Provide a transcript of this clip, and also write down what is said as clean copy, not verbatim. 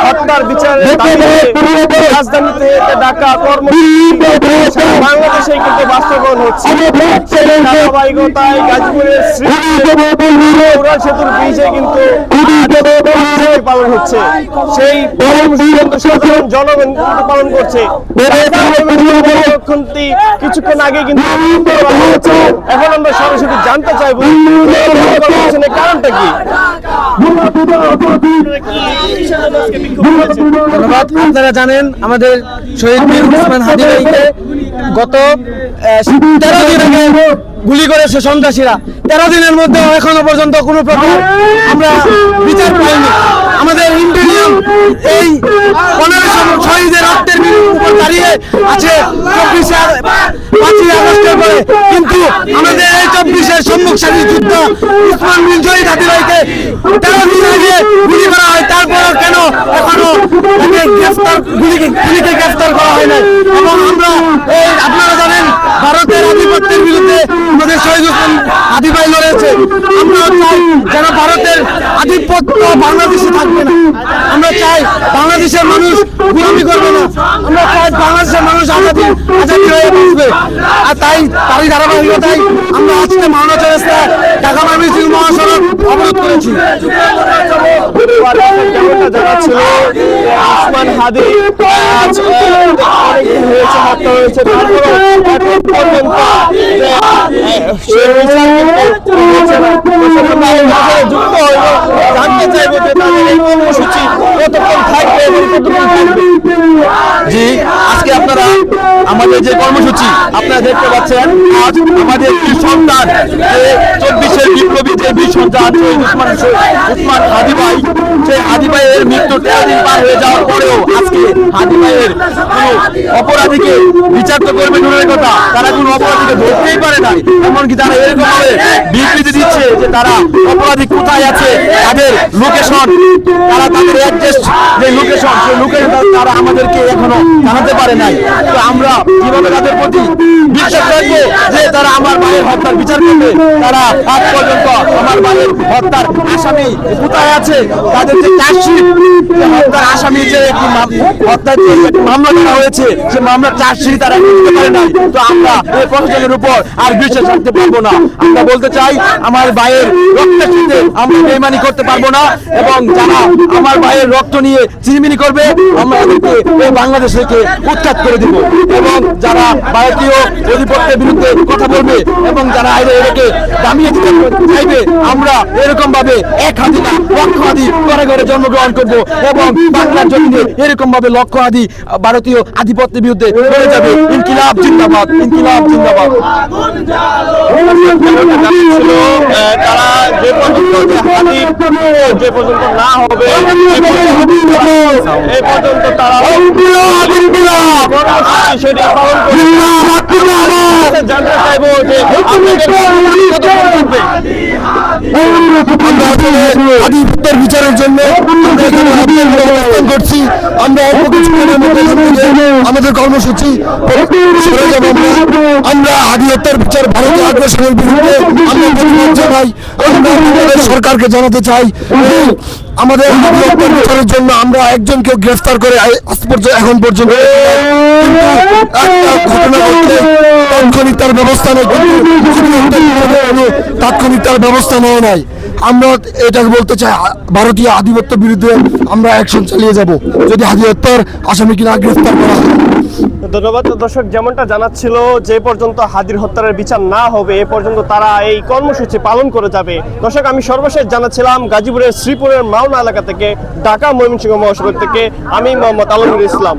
হত্যার বিচারের রাজধানীতে ঢাকা কর্মসূচি বাংলাদেশে কিন্তু বাস্তবায়ন হচ্ছে। ধারাবাহিকতায় গাজীপুরের উড়াল সেতুর ব্রিজে কিন্তু পালন হচ্ছে। সেই সাধারণ জনগণ পালন করছে। কিছুক্ষণ আগে কিন্তু এখন আমরা সরাসরি জানতে চাইবো কারণটা কি। ধন্যবাদ। আপনারা জানেন আমাদের শহীদ বীর উসমান হাদী ভাইকে গত 13 দিন আগে গুলি করেছে সন্ত্রাসীরা। 13 দিনের মধ্যে এখনো পর্যন্ত কোনো প্রকার আমরা বিচার পাইনি। আমাদের ইন্টেলিজেন্স এই 15 শহীদের রক্তের উপর দাঁড়িয়ে আছে 5ই আগস্টের পরে, কিন্তু আমাদের এই 24-এর সম্মুখসারী যুদ্ধ উসমান বিন শহীদ হাদী ভাইকে 13 দিন আগে গুলি করা হয়। তারপরও কেন এখনো গুলিকে গ্রেফতার করা হয় না? এবং আমরা আপনারা জানেন ভারতের আধিপত্যের বিরুদ্ধে আমাদের শহীদ উসমান হাদী ভাই লড়েছে। আমরা চাই যেন ভারতের আধিপত্য বাংলাদেশে থাকবে না। আমরা চাই বাংলাদেশের মানুষ গোলামি করবে না। আমরা চাই বাংলাদেশের মানুষ আজাদি হয়ে বাঁচবে। আর তারই ধারাবাহিকতায় আমরা আজকে মাওনা চৌরাস্তা ঢাকা ময়মনসিংহ মহাসড়ক অবরোধ করেছি। উসমান হাদী হয়েছে, হত্যা হয়েছে, জানতে চাইবো যে তাদের এই কর্মসূচি কতক্ষণ থাকবে এবং কতক্ষণ থাকবে। জি, আজকে আপনারা আমাদের যে কর্মসূচি আপনারা দেখতে পাচ্ছেন, আজ আমাদের বীর সন্তান যে 24-এর বিপ্লবী যে বীর সন্তান শহীদ উসমান হাদী ভাই, সেই হাদী ভাইয়ের মৃত্যু 13 দিন পার হয়ে যাওয়ার পরেও আজকে হাদী ভাইয়ের কোনো অপরাধীকে বিচার তো করবে দূরের কথা, তারা কোনো অপরাধীকে ধরতেই পারে না। এমনকি তারা এরকম ভাবে বিবৃতি দিচ্ছে যে তারা অপরাধী কোথায় আছে, তাদের লোকেশন, তারা তাদের অ্যাড্রেস যে লোকেশন, সেই লোকেশন তারা আমাদেরকে এখনো জানাতে পারে নাই। তো আমরা কিভাবে তাদের প্রতি বিশ্বাস রাখবো যে তারা আমার ভাইয়ের হত্যার বিচার করবে? তারা আজ পর্যন্ত আমার ভাইয়ের হত্যার আসামি কোথায় আছে, তাদের যে চার্জশিট, হত্যার আসামি যে একটি হত্যার যে মামলা করা হয়েছে, সে মামলার চার্জশিট তারা দিতে পারে নাই। তো আমরা এই প্রশাসনের উপর আর বিশ্বাস রাখতে পারবো না। আমরা বলতে চাই আমার ভাইয়ের রক্তের সাথে আমরা বেইমানি করতে পারবো না, এবং যারা আমার ভাইয়ের রক্ত নিয়ে চিরমিনি করবে আমরা তাদেরকে এই বাংলাদেশ থেকে উৎখাত করে দিব। এবং যারা ভারতীয় আধিপত্যের বিরুদ্ধে কথা বলবে এবং যারা এটাকে দামিয়ে দিতে চাইবে, আমরা এরকম ভাবে এক হাদি না লক্ষ হাদি ঘরে ঘরে জন্মগ্রহণ করব এবং বাংলার জমিনে এরকম ভাবে লক্ষ হাদি ভারতীয় আধিপত্যের বিরুদ্ধে লড়ে যাবে। ইনকিলাব জিন্দাবাদ, ইনকিলাব জিন্দাবাদ। তারা যে পর্যন্ত না হবে এই পর্যন্ত তারা সেটি পালন করবে। জানতে চাইবো যে আধিপত্যের বিচারের জন্য করছি। আমরা অল্প কিছুদিনের মধ্যে আমাদের কর্মসূচি আমরা আধিপত্যের বিচার ভারতীয় আগ্রাসনের বিরুদ্ধে আমরা প্রতিবাদ জানাই। আমরা সরকারকে জানাতে চাই আমাদের আধিপত্যের বিচারের জন্য আমরা একজনকেও গ্রেফতার করে এখন পর্যন্ত একটা ঘটনা ঘটলে তাৎক্ষণিক তার ব্যবস্থা নেই, তাৎক্ষণিক তার ব্যবস্থা নেয় নাই। আমরা এটাকে বলতে চাই ভারতীয় আধিপত্যের বিরুদ্ধে আমরা অ্যাকশন চালিয়ে যাব যদি আধিপত্যের আসামিকে না গ্রেফতার করা হয়। ধন্যবাদ। দর্শক, যেমনটা জানাচ্ছিল যে পর্যন্ত হাদির হত্যার বিচার না হবে এ পর্যন্ত তারা এই কর্মসূচি পালন করে যাবে। দর্শক, আমি সর্বশেষ জানাচ্ছিলাম গাজীপুরের শ্রীপুরের মাওনা এলাকা থেকে, ঢাকা ময়মনসিংহ মহাসড়ক থেকে আমি মোহাম্মদ আলমগীর ইসলাম।